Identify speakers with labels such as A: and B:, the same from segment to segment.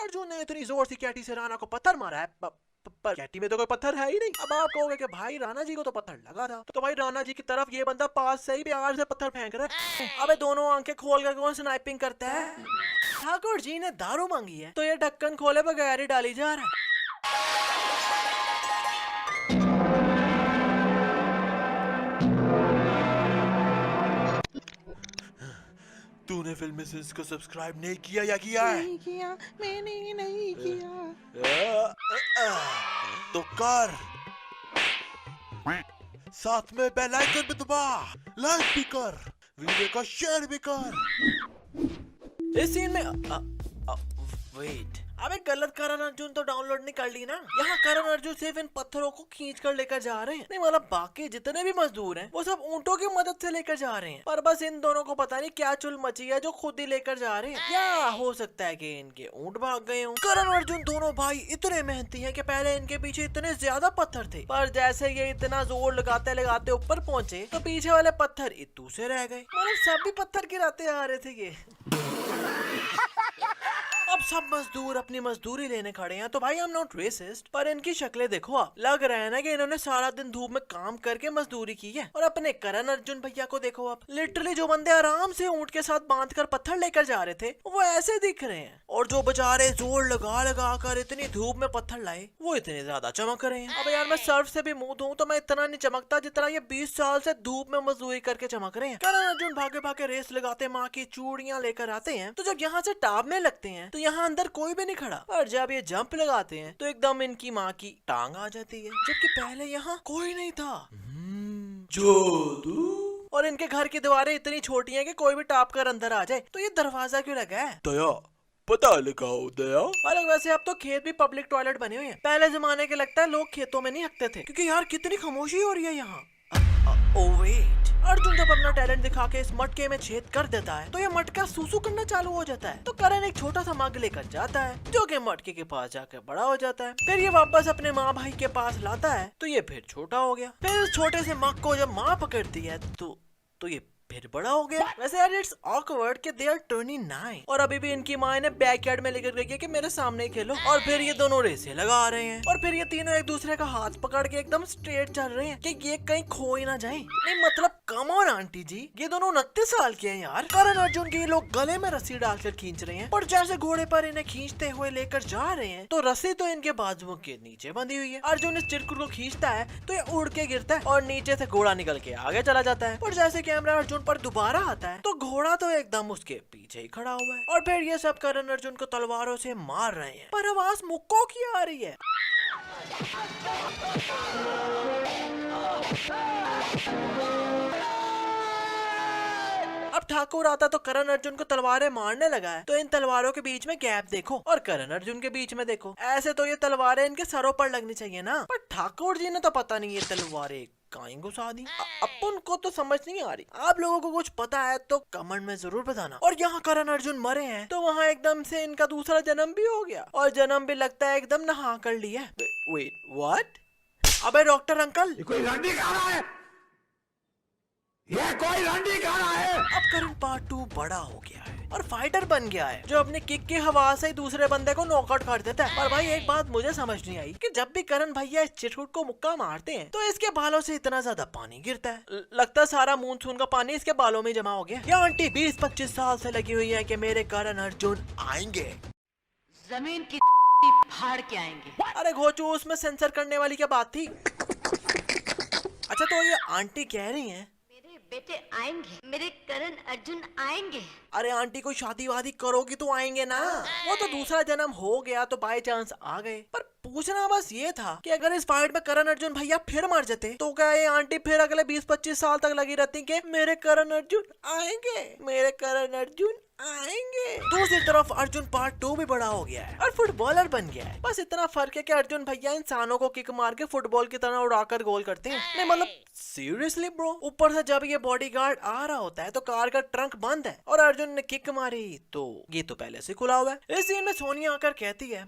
A: अर्जुन ने इतनी जोर से कैटी से राणा को पत्थर मारा है, पर कैटी में तो कोई पत्थर है ही नहीं। अब आप कहोगे कि भाई राणा जी को तो पत्थर लगा था, तो भाई राणा जी की तरफ ये बंदा पास से ही प्यार से पत्थर फेंक रहा है। अबे दोनों आंखें खोल कर कौन स्नाइपिंग करता है? ठाकुर जी ने दारू मांगी है तो ये ढक्कन खोले बगैर ही डाली जा रहा है। तूने फिल्म सेंस को सब्सक्राइब नहीं किया या किया है?
B: नहीं किया, मैंने नहीं किया।
A: तो कर, साथ में बेल आइकन भी दबा, लाइक भी कर, वीडियो को शेयर भी कर। इस सीन में वेट, अबे गलत करण अर्जुन तो डाउनलोड नहीं कर ली ना। यहाँ करण अर्जुन सिर्फ इन पत्थरों को खींच कर लेकर जा रहे हैं, नहीं मतलब बाकी जितने भी मजदूर हैं वो सब ऊंटों की मदद से लेकर जा रहे हैं। पर बस इन दोनों को पता नहीं क्या चुल मची है जो खुद ही लेकर जा रहे हैं, या हो सकता है कि इनके ऊंट भाग गए हों। करण अर्जुन दोनों भाई इतने मेहनती हैं कि पहले इनके पीछे इतने ज्यादा पत्थर थे, पर जैसे ये इतना जोर लगाते लगाते ऊपर पहुंचे तो पीछे वाले पत्थर इतू से रह गए। मतलब सभी पत्थर गिराते आ रहे थे ये। अब सब मजदूर अपनी मजदूरी लेने खड़े हैं, तो भाई आई एम नॉट रेसिस्ट, पर इनकी शक्लें देखो आप, लग रहा है ना कि इन्होंने सारा दिन धूप में काम करके मजदूरी की है। और अपने करण अर्जुन भैया को देखो आप, लिटरली जो बंदे आराम से ऊंट के साथ बांध कर पत्थर लेकर जा रहे थे वो ऐसे दिख रहे हैं, और जो बेचारे जोर लगा लगा कर इतनी धूप में पत्थर लाए वो इतने ज्यादा चमक रहे हैं। अब यार मैं सर्फ से भी मुंह धोऊं तो मैं इतना नहीं चमकता जितना ये 20 साल से धूप में मजदूरी करके चमक रहे हैं। करण अर्जुन भागे भागे रेस लगाते माँ की चूड़ियां लेकर आते हैं, तो जब यहाँ से टापने लगते हैं तो यहाँ अंदर कोई भी नहीं खड़ा, और जब ये जंप लगाते हैं तो एकदम इनकी माँ की टांग आ जाती है, जबकि पहले यहाँ कोई नहीं था। जादू। और इनके घर की दीवारें इतनी छोटी हैं कि कोई भी टाप कर अंदर आ जाए, तो ये दरवाजा क्यों लगा है? दया पता लगाओ दया। अरे वैसे अब तो खेत भी पब्लिक टॉयलेट बने हुए हैं, पहले जमाने के लगता है लोग खेतों में नहीं हकते थे, क्योंकि यार कितनी खामोशी हो रही है यहाँ। अर्जुन जब अपना टैलेंट दिखा के इस मटके में छेद कर देता है तो ये मटका सूसू करना चालू हो जाता है। तो करण एक छोटा सा मग लेकर जाता है जो कि मटके के पास जाकर बड़ा हो जाता है। फिर ये वापस अपने माँ भाई के पास लाता है तो ये फिर छोटा हो गया। फिर इस छोटे से मग को जब माँ पकड़ती है तो ये फिर बड़ा हो गया। वैसे यार इट्स ऑकवर्ड कि दे आर 29 और अभी भी इनकी माँ इन्हें बैकयार्ड में लेकर गई है कि मेरे सामने खेलो, और फिर ये दोनों रेसे लगा रहे हैं, और फिर ये तीनों एक दूसरे का हाथ पकड़ के एकदम स्ट्रेट चल रहे हैं कि ये कहीं खो ही ना जाए। नहीं मतलब कम ऑन आंटी जी, ये दोनों 29 साल के हैं यार। करण अर्जुन के ये लोग गले में रस्सी डालकर खींच रहे हैं, और जैसे घोड़े पर इन्हें खींचते हुए लेकर जा रहे हैं तो रस्सी तो इनके बाजुओं के नीचे बंधी हुई है। अर्जुन इस चिरकुट को खींचता है तो ये उड़ के गिरता है और नीचे से घोड़ा निकल के आगे चला जाता है, और जैसे कैमरा अर्जुन पर दोबारा आता है तो घोड़ा तो एकदम उसके पीछे ही खड़ा हुआ है। और फिर ये सब करण अर्जुन को तलवारों से मार रहे हैं, पर आवाज मुक्कों की आ रही है। अब ठाकुर आता तो करण अर्जुन को तलवारें मारने लगा है, तो इन तलवारों के बीच में गैप देखो और करण अर्जुन के बीच में देखो। ऐसे तो ये तलवारें इनके सरों पर लगनी चाहिए ना, पर ठाकुर जी ने तो पता नहीं ये तलवारें कहीं घुसा दी। अपन को तो समझ नहीं आ रही, आप लोगों को कुछ पता है तो कमेंट में जरूर बताना। और यहाँ करण अर्जुन मरे हैं तो वहाँ एकदम से इनका दूसरा जन्म भी हो गया, और जन्म भी लगता है एकदम नहा कर लिया। Wait what? अबे डॉक्टर अंकल,
C: ये कोई रंडी खाना है, ये कोई रंडी खाना है।
A: अब करण पार्ट 2 बड़ा हो गया है और फाइटर बन गया है जो अपने किक की हवा से ही दूसरे बंदे को नॉकआउट कर देता है। और भाई एक बात मुझे समझ नहीं आई कि जब भी करण भैया इस चिरकुट को मुक्का मारते हैं तो इसके बालों से इतना ज्यादा पानी गिरता है, लगता है सारा मानसून का पानी इसके बालों में जमा हो गया। क्या आंटी 20-25 साल से लगी हुई है कि मेरे करण अर्जुन आएंगे,
D: जमीन की फाड़ के आएंगे।
A: अरे घोचू उसमें सेंसर करने वाली क्या बात थी? अच्छा तो ये आंटी कह रही है
D: बेटे आएंगे, मेरे करण अर्जुन आएंगे।
A: अरे आंटी को शादी वादी करोगी तो आएंगे ना, वो तो दूसरा जन्म हो गया तो बाय चांस आ गए। पर पूछना बस ये था कि अगर इस फाइट में करण अर्जुन भैया फिर मर जाते तो क्या ये आंटी फिर अगले 20-25 साल तक लगी रहती कि मेरे करण अर्जुन आएंगे, मेरे करण अर्जुन आएंगे। दूसरी तरफ अर्जुन पार्ट 2 भी बड़ा हो गया है और फुटबॉलर बन गया है। बस इतना फर्क है कि अर्जुन भैया इंसानों को किक मार के फुटबॉल की तरह उड़ाकर गोल करते हैं। नहीं मतलब सीरियसली ब्रो, ऊपर से जब ये बॉडीगार्ड आ रहा होता है तो कार का ट्रंक बंद है और अर्जुन ने किक मारी तो ये तो पहले से खुला हुआ है। इस सीन में सोनिया आकर कहती है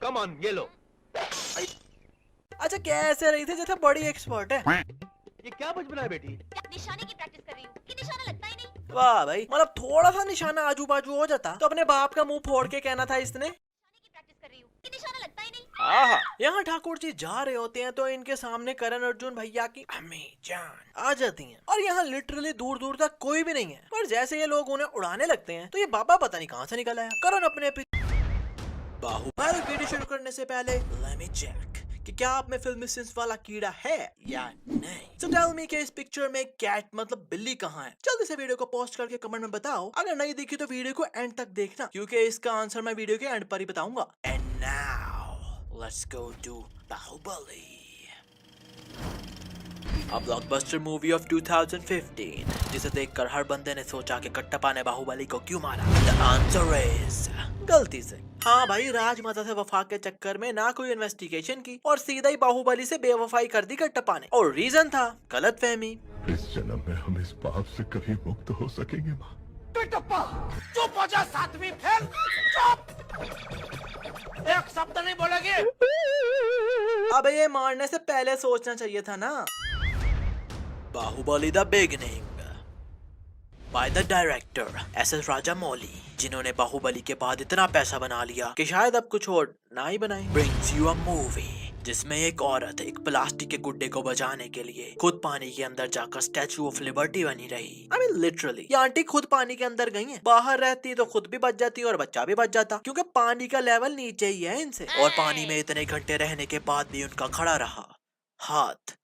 C: कम ऑन ये लो।
A: अच्छा क्या ऐसे रही थी जैसे बड़ी एक्सपर्ट है।
C: ये क्या बचपना है बेटी?
D: निशाने की प्रैक्टिस कर रही हूँ कि निशाना लगता ही नहीं।
A: वाह भाई, मतलब थोड़ा सा निशाना आजू बाजू हो जाता तो अपने बाप का मुंह फोड़ के कहना था इसने।
D: प्रैक्टिस कर रही हूँ, ये निशाना लगता ही नहीं।
A: आहा, यहाँ ठाकुर जी जा रहे होते हैं तो इनके सामने करण अर्जुन भैया की अम्मी जान आ जाती हैं और यहाँ लिटरली दूर दूर तक कोई भी नहीं है। पर जैसे ये लोग उन्हें उड़ाने लगते हैं तो ये बाबा पता नहीं कहाँ से निकल आया। करण अपने बाहुबली वीडियो शुरू करने से पहले लेट मी चेक कि क्या आप में फिल्मी सेंस वाला कीड़ा है या नहीं। So tell me कि इस पिक्चर में कैट मतलब बिल्ली कहाँ है। जल्दी से वीडियो को पोस्ट करके कमेंट में बताओ। अगर नहीं दिखी तो वीडियो को एंड तक देखना क्योंकि इसका आंसर मैं वीडियो के एंड पर ही बताऊंगा। And now let's go to Baahubali, a blockbuster movie of 2015 जिसे देखकर हर बंदे ने सोचा कि कट्टप्पा ने बाहुबली को क्यों मारा। द आंसर इज गलती से। हाँ भाई, राजमाता से वफा के चक्कर में ना कोई इन्वेस्टिगेशन की और सीधा ही बाहुबली से बेवफाई कर दी कट्टप्पा ने। और रीजन था गलतफहमी।
E: इस जन्म में हम इस पाप से कभी मुक्त हो सकेंगे माँ?
C: कट्टप्पा चुप हो जा, सातवीं फेल चुप, एक शब्द नहीं बोलेगी।
A: अबे ये मारने से पहले सोचना चाहिए था ना। Baahubali the beginning by the director S S. Rajamouli, जिन्होंने बाहुबली के बाद इतना पैसा बना लिया कि शायद अब कुछ और ना ही बनाए। ब्रिंग्स यू अ मूवी जिसमें एक औरत एक प्लास्टिक के गुड्डे को बचाने के लिए खुद पानी के अंदर जाकर स्टैचू ऑफ लिबर्टी बनी रही। आई मीन लिटरली ये आंटी खुद पानी के अंदर गई हैं। बाहर रहती तो खुद भी बच जाती और बच्चा भी बच जाता क्योंकि पानी का लेवल नीचे ही है इनसे। और पानी में इतने घंटे रहने के बाद भी उनका खड़ा रहा हाथ,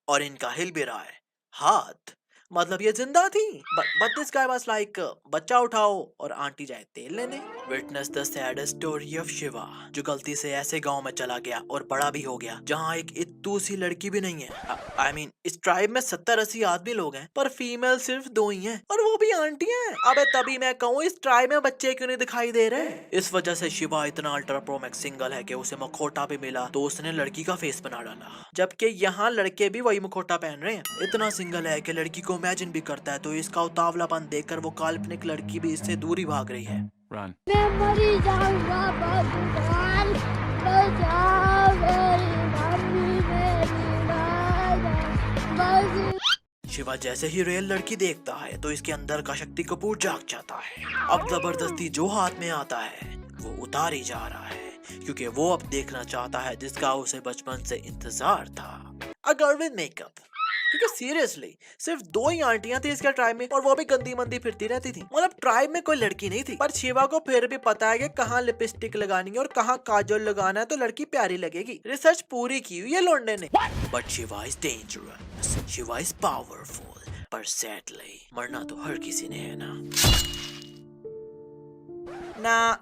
A: और इनका हिल भी रहा है हाथ, मतलब ये जिंदा थी। But this guy was like बच्चा उठाओ और आंटी जाए तेल लेने। Witness the saddest story of Shiva, जो गलती से ऐसे गांव में चला गया और बड़ा भी हो गया जहां एक इत्तू सी लड़की भी नहीं है। आई मीन इस ट्राइब में 70-80 आदमी लोग हैं पर फीमेल सिर्फ 2 ही हैं और वो भी आंटी हैं। अबे तभी मैं कहूँ इस ट्राइब में बच्चे क्यों नहीं दिखाई दे रहे। इस वजह से शिवा इतना अल्ट्रा प्रो मैक्स सिंगल है कि उसे मुखौटा भी मिला तो उसने लड़की का फेस बना डाला, जबकि यहाँ लड़के भी वही मुखौटा पहन रहे हैं। इतना सिंगल है कि लड़की को इमेजिन भी करता है तो इसका उतावलापन देखकर वो काल्पनिक लड़की भी इससे दूर ही भाग रही है।
F: Run.
G: मैं मरी जाऊंगा भगवान, बचाओ मेरी मम्मी, मेरी बस।
A: शिवा जैसे ही रियल लड़की देखता है तो इसके अंदर का शक्ति कपूर जाग जाता है। अब जबरदस्ती जो हाथ में आता है वो उतार ही जा रहा है क्योंकि वो अब देखना चाहता है जिसका उसे बचपन से इंतजार था, अ गर्ल विद मेकअप। क्योंकि सीरियसली सिर्फ 2 ही आंटियां थी इसके ट्राइब में और वो भी गंदी मंदी फिरती रहती थी। मतलब ट्राइब में कोई लड़की नहीं थी। पर शिवा को फिर भी पता है कि कहाँ लिपस्टिक लगानी है और कहाँ काजल लगाना है तो लड़की प्यारी लगेगी। रिसर्च पूरी की हुई है लौंडे ने। But Shiva is dangerous, Shiva is powerful, पर सैडली मरना तो हर किसी ने है ना।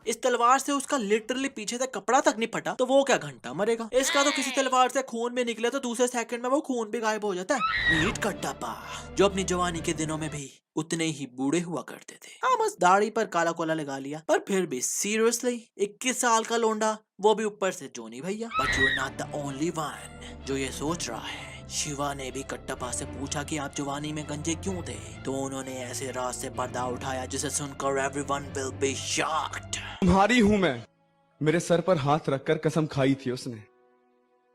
A: इस तलवार से उसका लिटरली पीछे से कपड़ा तक नहीं फटा तो वो क्या घंटा मरेगा। इसका तो किसी तलवार से खून भी निकले तो दूसरे सेकंड में वो खून भी गायब हो जाता है। मीट कट्टप्पा जो अपनी जवानी के दिनों में भी उतने ही बूढ़े हुआ करते थे। हाँ बस दाढ़ी पर काला कोला लगा लिया, पर फिर भी सीरियसली 21 साल का लोंडा, वो भी ऊपर से जोनी भैया। But you are not the only one जो ये सोच रहा है। शिवा ने भी कट्टप्पा से पूछा कि आप जवानी में गंजे क्यों थे, तो उन्होंने ऐसे राज से पर्दा उठाया जिसे सुनकर एवरीवन विल बी शॉक्ड।
H: तुम्हारी हूं मैं, मेरे सर पर हाथ रखकर कसम खाई थी उसने।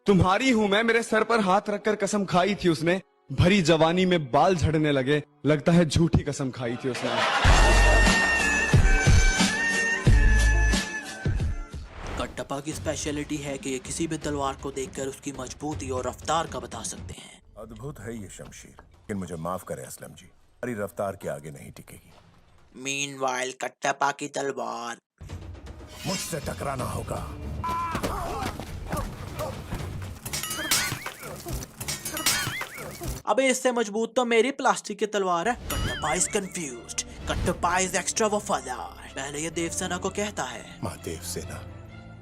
H: तुम्हारी हूं मैं, मेरे सर पर हाथ रखकर कसम खाई थी उसने। भरी जवानी में बाल झड़ने लगे, लगता है झूठी कसम खाई थी उसने।
A: कट्टप्पा की स्पेशलिटी है कि ये किसी भी तलवार को देखकर उसकी मजबूती और रफ्तार का बता सकते हैं।
E: अद्भुत है ये शमशीर, लेकिन मुझे माफ करें असलम जी, हमारी रफ्तार के आगे नहीं टिकेगी।
A: मीनवाइल कट्टप्पा की तलवार
E: मुझसे टकराना होगा।
A: अबे इससे मजबूत तो मेरी प्लास्टिक की तलवार है। कट्टप्पा इज कंफ्यूज्ड, कट्टप्पा इज एक्स्ट्रा वफादार। पहले ये देवसेना को कहता है,
E: माँ देवसेना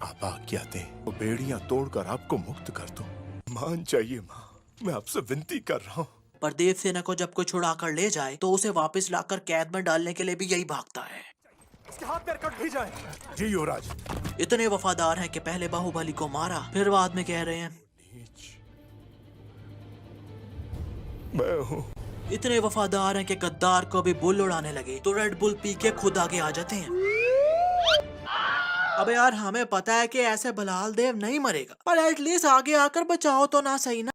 E: आप आज्ञा दें तो बेड़ियां तोड़कर आपको मुक्त कर दूं। मान जाइए माँ, मैं आपसे विनती कर रहा हूँ।
A: पर देवसेना को जब कोई छुड़ा कर ले जाए तो उसे वापस लाकर कैद में डालने के लिए भी यही भागता है।
E: इसके हाथ पैर कट भी जाए। जी युवराज।
A: इतने वफादार हैं कि पहले बाहुबली को मारा, फिर बाद में कह रहे हैं
E: मैं हूँ।
A: इतने वफादार हैं कि गद्दार को भी बुल उड़ाने लगे तो रेड बुल पी के खुद आगे आ जाते हैं। अबे यार हमें पता है कि ऐसे बलाल देव नहीं मरेगा, पर एटलीस्ट आगे आकर बचाओ तो ना, सही ना।